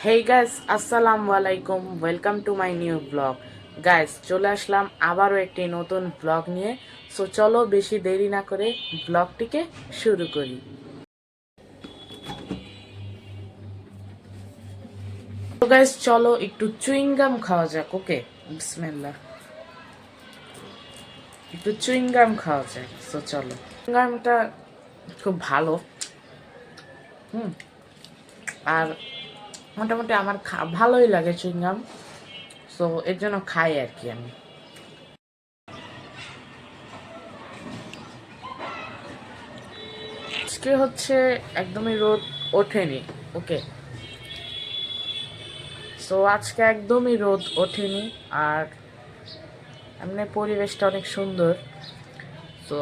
Hey guys, আসসালামু আলাইকুম। Welcome to my new blog. Guys, চলে আসলাম আবারও একটি নতুন ব্লগ নিয়ে। সো চলো বেশি দেরি না করে ব্লগটিকে শুরু করি। তো গাইস, চলো একটু চুইংগাম খাওয়া যাক। ওকে, বিসমিল্লাহ। একটু চুইংগাম খাওয়া যাক। সো চলো, চুইংগামটা খুব ভালো। আর মোটামুটি আমার ভালোই লাগে চুইংগাম। সো এর জন্য খাই আর কি আমি। আজকে হচ্ছে একদমই রোদ ওঠেনি। ওকে, সো আজকে একদমই রোদ ওঠেনি। আর এমনি পরিবেশটা অনেক সুন্দর। তো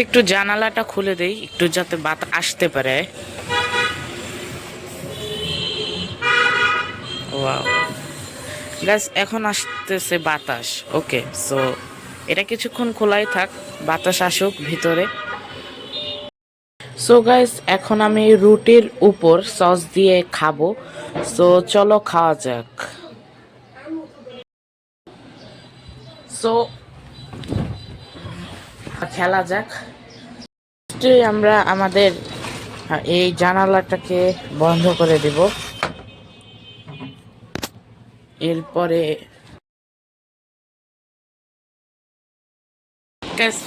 একটু জানালাটা খুলে দেই একটু যাতে বাতাস আসতে পারে। ওয়াও গাইস, এখন আসতেছে বাতাস। ওকে, সো এটা কিছুক্ষণ খোলাই থাক, বাতাস আসুক ভিতরে। সো গাইস, এখন আমি রুটির উপর সস দিয়ে খাবো। সো চলো খাওয়া যাক। সো খেলা যাক। আমরা আমাদের এই জানালাটাকে বন্ধ করে দেব। এরপরে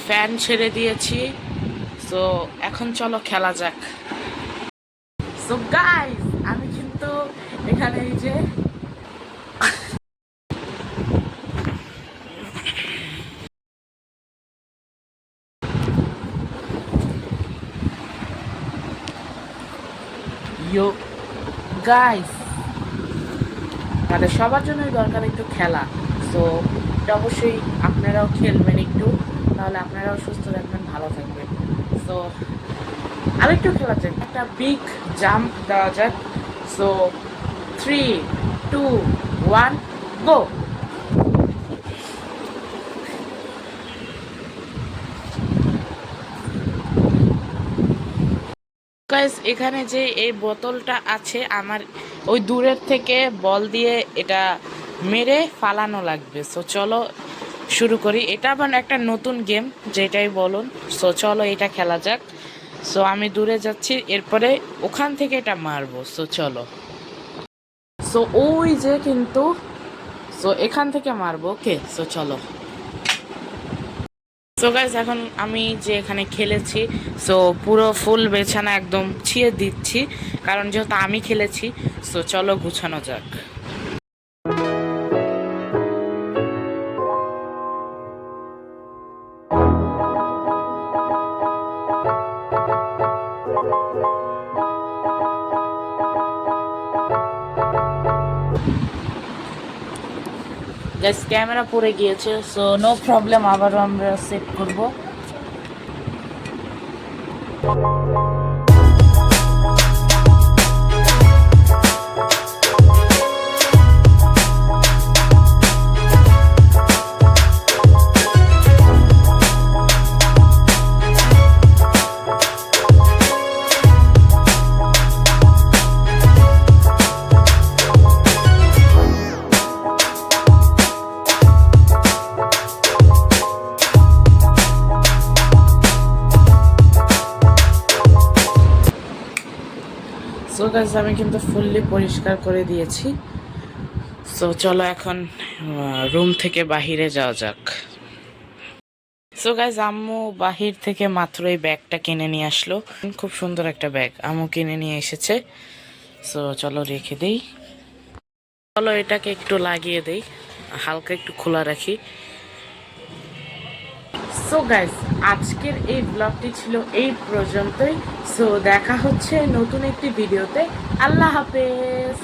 ফ্যান ছেড়ে দিয়েছি। সো এখন চলো খেলা যাক। সো গাইস, আমি কিন্তু এখানে এই যে ইয়ো গাইস, আমাদের সবার জন্যই দরকার একটু খেলা। সো এটা অবশ্যই আপনারাও খেলবেন একটু, তাহলে আপনারাও সুস্থ থাকবেন, ভালো থাকবেন। সো আরেকটু খেলা যাক, একটা বিগ জাম্প দেওয়া যাক। সো 3, 2, 1, গো। গাইস, এখানে যে এই বোতলটা আছে, আমার ওই দূরের থেকে বল দিয়ে এটা মেরে ফালানো লাগবে। সো চলো শুরু করি। এটা আবার একটা নতুন গেম, যেটাই বলুন। সো চলো এটা খেলা যাক। সো আমি দূরে যাচ্ছি, এরপরে ওখান থেকে এটা মারবো। সো চলো। সো ওই যে কিন্তু, সো এখান থেকে মারবো। ওকে, সো চলো। সো গাইস, এখন আমি যে এখানে খেলেছি, সো পুরো ফুল বেছানা একদম ছিঁড়ে দিচ্ছি, কারণ যেহেতু আমি খেলেছি। সো চলো গুছানো যাক। গাইস, ক্যামেরা পড়ে গিয়েছে। সো নো প্রবলেম, আবারও আমরা সেট করব। সো গাইস, আমি কিন্তু ফুললি পরিষ্কার করে দিয়েছি। সো চলো এখন রুম থেকে বাহিরে যাওয়া যাক। সো গাইস, আম্মু বাহির থেকে মাত্র এই ব্যাগটা কিনে নিয়ে আসলো। খুব সুন্দর একটা ব্যাগ আম্মু কিনে নিয়ে এসেছে। সো চলো রেখে দেই। চলো এটাকে একটু লাগিয়ে দেই, হালকা একটু খোলা রাখি। সো গাইস, আজকের এই ব্লগটি ছিল এই পর্যন্তই। সো দেখা হচ্ছে নতুন একটি ভিডিওতে। আল্লাহ হাফেজ।